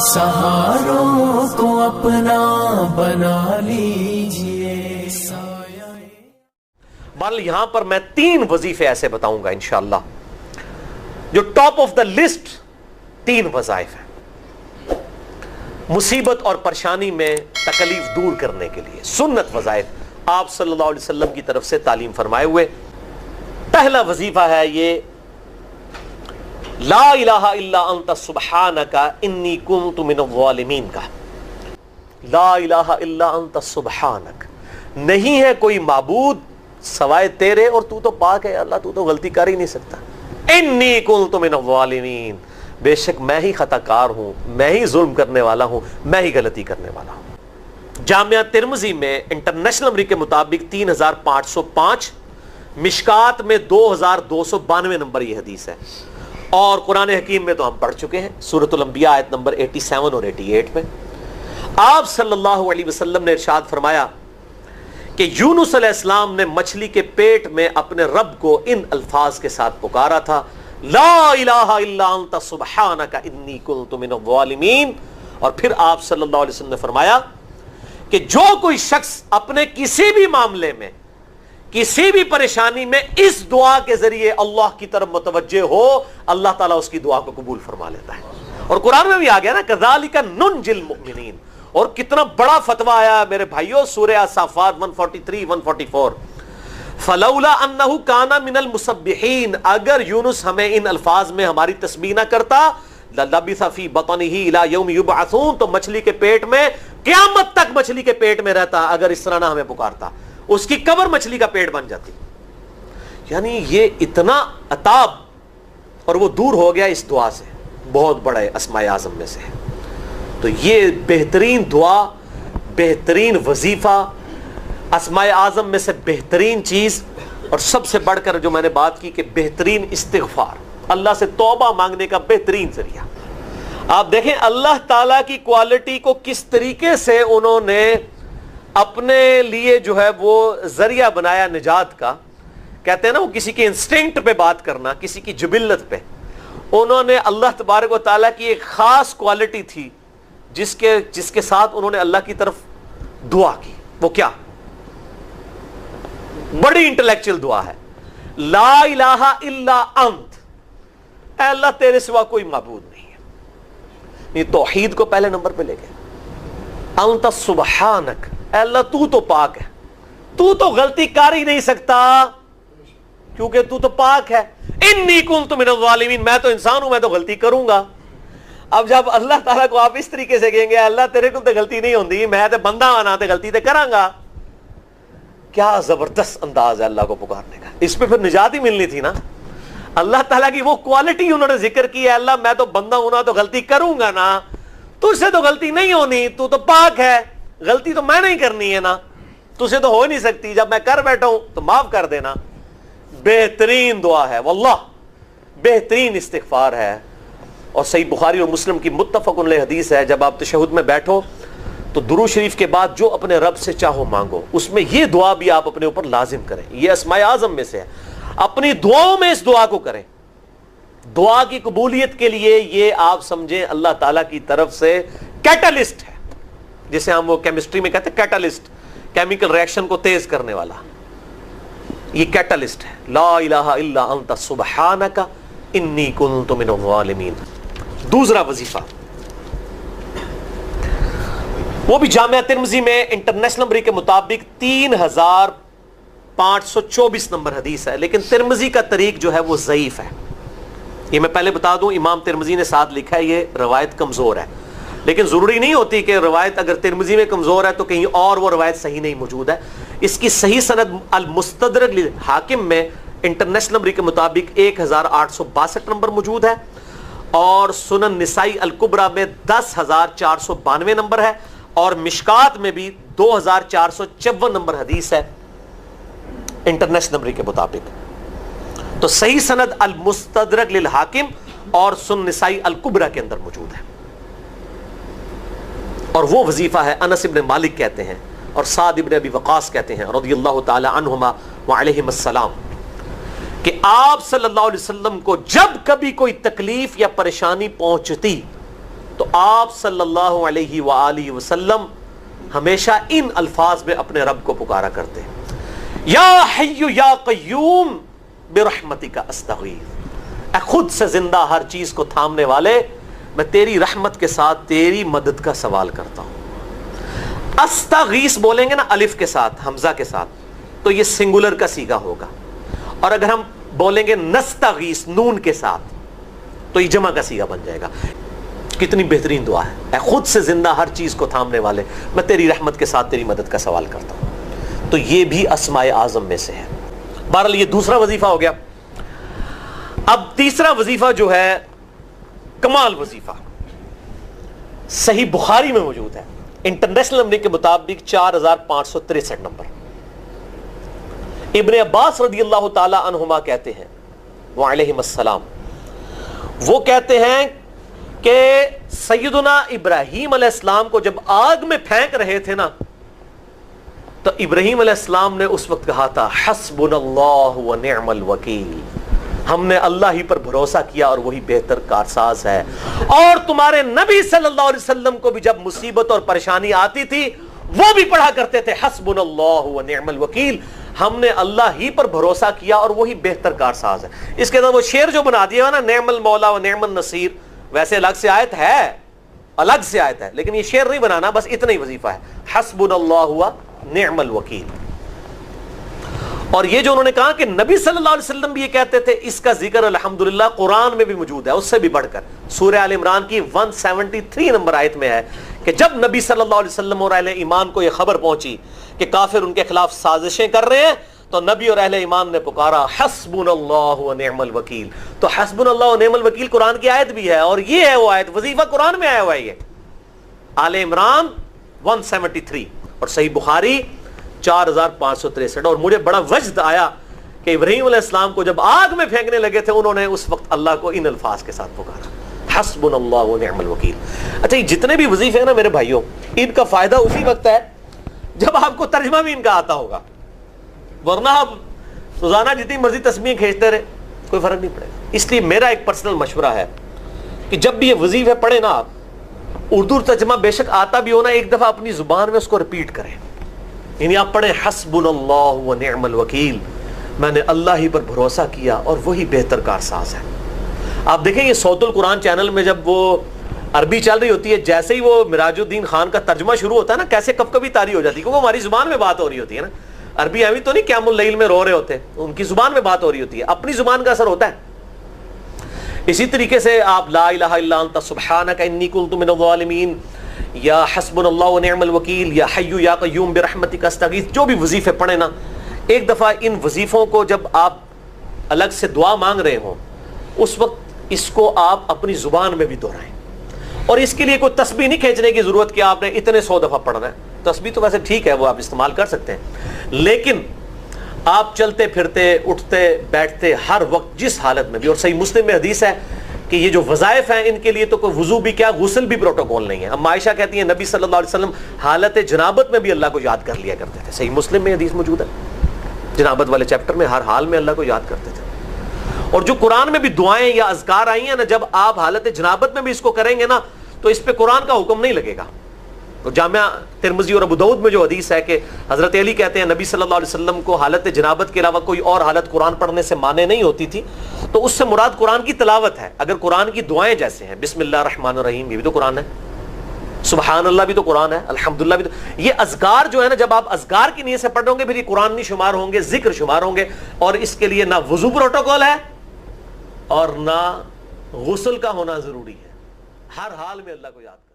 सहारों को अपना बना लीजिए। बहरहाल यहां पर मैं 3 वजीफे ऐसे बताऊंगा इंशाअल्लाह जो टॉप ऑफ द लिस्ट 3 वज़ाइफ हैं मुसीबत और परेशानी में तकलीफ दूर करने के लिए, सुन्नत वज़ाइफ आप सल्लल्लाहु अलैहि वसल्लम की तरफ से तालीम फरमाए हुए। पहला वजीफा है ये ला इलाहा इल्ला अंता सुब्हानका इन्नी कुन्तु मिनज़्ज़ालिमीन का। ला इलाहा इल्ला अंता सुब्हानक, नहीं है कोई माबूद सवाए तेरे और तू तो पाक है अल्लाह, तू तो गलती कर ही नहीं सकता। इन्नी कुन्तु मिनज़्ज़ालिमीन, बेशक मैं ही खताकार हूं, मैं ही जुल्म करने वाला हूं, मैं ही गलती करने वाला हूं। जामिया तिर्मिज़ी में इंटरनेशनल नंबर के मुताबिक 3505, मिशकात में 2292 नंबर ये हदीस है, और कुरान हकीम में तो हम पढ़ चुके हैं सूरतुल अंबिया आयत नंबर 87 और 88 में। आप सल्लल्लाहु अलैहि वसल्लम ने इरशाद फरमाया कि यूनुस अलैहिस्सलाम ने मछली के पेट में अपने रब को इन अल्फाज के साथ पुकारा था, ला इलाहा इल्ला अंता सुब्हानका इन्नी कुन्तु मिनज़्ज़ालिमीन। और फिर आप सल्लल्लाहु अलैहि वसल्लम ने फरमाया कि जो कोई शख्स अपने किसी भी मामले में, किसी भी परेशानी में इस दुआ के जरिए अल्लाह की तरफ मुतवज्जे हो, अल्लाह ताला उसकी दुआ को कबूल फरमा लेता है। और कुरान में भी आ गया ना, कज़ालिका नुनजिल मुमिनीन। और कितना बड़ा फतवा आया मेरे भाइयों, सूरह अस-साफ़ात 143 144, फलौला अन्नहु काना मिनल मुसब्बिहीन, अगर यूनुस हमें इन अल्फाज में हमारी तस्बीह ना करता, ललबिसा फी बतनिही इला यौम युबअसून, तो मछली के पेट में क़यामत तक मछली के पेट में रहता। अगर इस तरह ना हमें पुकारता, उसकी कब्र मछली का पेट बन जाती। यानी ये इतना अताब, और वो दूर हो गया इस दुआ से, बहुत बड़ा अस्माए आज़म में से है। तो ये बेहतरीन दुआ, बेहतरीन वजीफा, अस्माए आज़म में से बेहतरीन चीज, और सबसे बढ़कर जो मैंने बात की कि बेहतरीन इस्तिग़फ़ार, अल्लाह से तौबा मांगने का बेहतरीन जरिया। आप देखें अल्लाह ताला की क्वालिटी को किस तरीके से उन्होंने अपने लिए जो है वो जरिया बनाया निजात का। कहते हैं ना, वो किसी के इंस्टिंक्ट पे बात करना, किसी की जिबिल्लत पे। उन्होंने अल्लाह तबारक व तआला की एक खास क्वालिटी थी जिसके साथ उन्होंने अल्लाह की तरफ दुआ की। वो क्या? बड़ी इंटेलेक्चुअल दुआ है, ला इलाहा इल्ला अंत, अल्लाह तेरे सिवा कोई माबूद नहीं है। ये तौहीद को पहले नंबर पे ले गया। अंत सुब्हानक, अल्लाह तू तो पाक है, तू तो गलती कर ही नहीं सकता क्योंकि तू तो पाक है। इन्नी कुन्तु मिनज़्ज़ालिमीन, मैं तो इंसान हूं, मैं तो गलती करूंगा। अब जब अल्लाह ताला को आप इस तरीके से कहेंगे, अल्लाह तेरे को तो गलती नहीं होती, मैं तो बंदा बना तो गलती तो करांगा, क्या जबरदस्त अंदाज है अल्लाह को पुकारने का। इस पे फिर निजात ही मिलनी थी ना। अल्लाह ताला की वो क्वालिटी उन्होंने जिक्र की है, अल्लाह मैं तो बंदा हूं ना, तो गलती करूंगा ना, तुझसे तो गलती नहीं होनी, तू तो पाक है, गलती तो मैं नहीं करनी है ना, तुझसे तो हो नहीं सकती, जब मैं कर बैठा हूं तो माफ कर देना। बेहतरीन दुआ है वल्लाह, बेहतरीन इस्तिग़फ़ार है। और सही बुखारी और मुस्लिम की मुत्तफ़क़ुन अलैह हदीस है, जब आप तशहुद में बैठो तो दुरूद शरीफ के बाद जो अपने रब से चाहो मांगो, उसमें ये दुआ भी आप अपने ऊपर लाजिम करें। ये अस्माए आज़म में से है, अपनी दुआओं में इस दुआ को करें। दुआ की कबूलियत के लिए ये आप समझें अल्लाह ताला की तरफ से कैटलिस्ट है, जिसे हम वो केमिस्ट्री में कहते हैं कैटलिस्ट, केमिकल रिएक्शन को तेज करने वाला, ये कैटलिस्ट है। ला इलाहा इल्ला अंता सुब्हानका इन्नी कुन्तु मिनज़्ज़ालिमीन। दूसरा वजीफा, वो भी जामिया तिर्मिज़ी में इंटरनेशनल नंबर के मुताबिक 3524 नंबर हदीस है, लेकिन तिर्मिज़ी का तरीक जो है वो ज़ईफ है। ये मैं पहले बता दूं, इमाम तिर्मिज़ी ने साथ लिखा है ये रवायत कमजोर है, लेकिन जरूरी नहीं होती कि रवायत अगर तिर्मिज़ी में कमजोर है तो कहीं और वो रवायत सही नहीं मौजूद है। इसकी सही सनद अल मुस्तदरक लिल हाकिम में इंटरनेशनल नंबर के मुताबिक 1862 नंबर मौजूद है, और सुनन निसाई अल कुबरा में 10,492 नंबर है, और मिशकात में भी 2,454 नंबर हदीस है इंटरनेशनल नंबर के मुताबिक। तो सही सनद अल मुस्तदरक लिल हाकिम और सुनन निसाई अल कुबरा के अंदर मौजूद है। और वो वजीफा है, अनस इब्न मालिक कहते हैं और साद इब्न अबी वक़ास कहते हैं रज़ियल्लाहु ताला अन्हुमा व अलैहिमुस्सलाम, कि आप सल्लल्लाहु अलैहि वसल्लम को जब कभी कोई तकलीफ या परेशानी पहुंचती تو آپ صلی اللہ علیہ وآلہ وسلم ہمیشہ ان الفاظ میں اپنے رب کو پکارا کرتے ہیں، یا حی یا قیوم برحمتک استغیث، اے خود سے زندہ ہر چیز کو تھامنے والے، میں تیری رحمت کے ساتھ تیری مدد کا سوال کرتا ہوں۔ استغیث بولیں گے نا الف کے ساتھ، حمزہ کے ساتھ، تو یہ سنگولر کا صیغہ ہوگا، اور اگر ہم بولیں گے نستغیث نون کے ساتھ تو یہ جمع کا صیغہ بن جائے گا۔ کتنی بہترین دعا ہے، اے خود سے زندہ ہر چیز کو تھامنے والے، میں تیری رحمت کے ساتھ تیری مدد کا سوال کرتا ہوں۔ تو یہ بھی اسماء اعظم میں سے ہے۔ بہرحال یہ دوسرا وظیفہ ہو گیا۔ اب تیسرا وظیفہ جو ہے کمال وظیفہ، صحیح بخاری میں موجود ہے، انٹرنیشنل نمبر کے مطابق 4563 نمبر۔ ابن عباس رضی اللہ تعالی عنہما کہتے ہیں وعلیہم السلام، وہ کہتے ہیں کہ سیدنا ابراہیم علیہ السلام کو جب آگ میں پھینک رہے تھے نا، تو ابراہیم علیہ السلام نے اس وقت کہا تھا حسبنا اللہ ونعم الوکیل، ہم نے اللہ ہی پر بھروسہ کیا اور وہی بہتر کارساز ہے۔ اور تمہارے نبی صلی اللہ علیہ وسلم کو بھی جب مصیبت اور پریشانی آتی تھی وہ بھی پڑھا کرتے تھے حسبنا اللہ ونعم الوکیل، ہم نے اللہ ہی پر بھروسہ کیا اور وہی بہتر کارساز ہے۔ اس کے بعد وہ شعر جو بنا دیا نا، نعم المولا ونعم النصیر، ویسے الگ سے آیت ہے، الگ سے آیت ہے، لیکن یہ شعر نہیں بنانا، بس اتنا ہی وظیفہ ہے، حسبنا اللہ ونعم الوکیل۔ اور یہ جو انہوں نے کہا کہ نبی صلی اللہ علیہ وسلم بھی یہ کہتے تھے، اس کا ذکر الحمدللہ قرآن میں بھی موجود ہے، اس سے بھی بڑھ کر سورہ آل عمران کی 173 نمبر آیت میں ہے کہ جب نبی صلی اللہ علیہ وسلم اور اہل ایمان کو یہ خبر پہنچی کہ کافر ان کے خلاف سازشیں کر رہے ہیں، تو نبی اور اہل ایمان نے پکارا حسبنا اللہ ونعم الوکیل۔ تو حسبنا اللہ ونعم الوکیل قرآن کی آیت بھی ہے، اور یہ ہے وہ آیت، وظیفہ قرآن میں آیا ہوا ہے، یہ آل عمران 173 اور صحیح بخاری 4563۔ اور مجھے بڑا وجد آیا کہ ابراہیم علیہ السلام کو جب آگ میں پھینکنے لگے تھے، انہوں نے اس وقت اللہ کو ان الفاظ کے ساتھ پکارا حسبنا اللہ ونعم الوکیل۔ اچھا، یہ جتنے بھی وظیفے ہیں نا میرے بھائیوں، ان کا فائدہ اسی وقت ہے جب آپ کو ترجمہ بھی ان کا آتا ہوگا، ورنہ آپ روزانہ جتنی مرضی تسبیح کھینچتے رہے کوئی فرق نہیں پڑے گا۔ اس لیے میرا ایک پرسنل مشورہ ہے کہ جب بھی یہ وظیفے پڑھیں نا آپ، اردو ترجمہ بے شک آتا بھی ہونا، ایک دفعہ اپنی زبان میں اس کو ریپیٹ کریں، یعنی آپ پڑھیں حسبنا اللہ ونعم الوکیل، میں نے اللہ ہی پر بھروسہ کیا اور وہی بہتر کارساز ہے۔ آپ دیکھیں یہ صوت القرآن چینل میں جب وہ عربی چل رہی ہوتی ہے، جیسے ہی وہ مراج الدین خان کا ترجمہ شروع ہوتا ہے نا، کیسے کب کبھی تاری ہو جاتی ہے، کیونکہ ہماری زبان میں بات ہو رہی ہوتی ہے نا، عربی ایویں تو نہیں قیام اللیل میں رو رہے ہوتے، ان کی زبان میں بات ہو رہی ہوتی ہے، اپنی زبان کا اثر ہوتا ہے۔ اسی طریقے سے آپ لا الہ الا انت سبحانک انی کنت من الظالمین، یا حسبنا اللہ ونعم الوکیل، یا حی یا قیوم برحمتک استغیث، جو بھی وظیفے پڑھیں نا، ایک دفعہ ان وظیفوں کو جب آپ الگ سے دعا مانگ رہے ہوں، اس وقت اس کو آپ اپنی زبان میں بھی دہرائیں۔ اور اس کے لیے کوئی تسبیح نہیں کھینچنے کی ضرورت کہ آپ نے اتنے 100 دفعہ پڑھنا ہے، تسبیح تو ویسے ٹھیک ہے، وہ آپ استعمال کر سکتے ہیں، لیکن آپ چلتے پھرتے اٹھتے بیٹھتے ہر وقت جس حالت میں بھی، اور صحیح مسلم میں حدیث ہے کہ یہ جو وظائف ہیں ان کے لیے تو کوئی وضو بھی کیا، غسل بھی پروٹوکول نہیں ہے۔ اب عائشہ کہتی ہیں نبی صلی اللہ علیہ وسلم حالت جنابت میں بھی اللہ کو یاد کر لیا کرتے تھے، صحیح مسلم میں حدیث موجود ہے، جنابت والے چیپٹر میں ہر حال میں اللہ کو یاد کرتے تھے۔ اور جو قرآن میں بھی دعائیں یا اذکار آئی ہیں نا، جب آپ حالت جنابت میں بھی اس کو کریں گے نا، تو اس پہ قرآن کا حکم نہیں لگے گا۔ جامعہ ترمذی اور ابو داؤد میں جو حدیث ہے کہ حضرت علی کہتے ہیں نبی صلی اللہ علیہ وسلم کو حالت جنابت کے علاوہ کوئی اور حالت قرآن پڑھنے سے مانے نہیں ہوتی تھی، تو اس سے مراد قرآن کی تلاوت ہے۔ اگر قرآن کی دعائیں جیسے ہیں بسم اللہ الرحمن الرحیم، یہ بھی تو قرآن ہے، سبحان اللہ بھی تو قرآن ہے، الحمدللہ بھی تو، یہ اذکار جو ہے نا، جب آپ اذکار کی نیت سے پڑھ رہے ہوں گے پھر یہ قرآن نہیں شمار ہوں گے، ذکر شمار ہوں گے، اور اس کے لیے نہ وضو پروٹوکول ہے اور نہ غسل کا ہونا ضروری ہے، ہر حال میں اللہ کو یاد کریں۔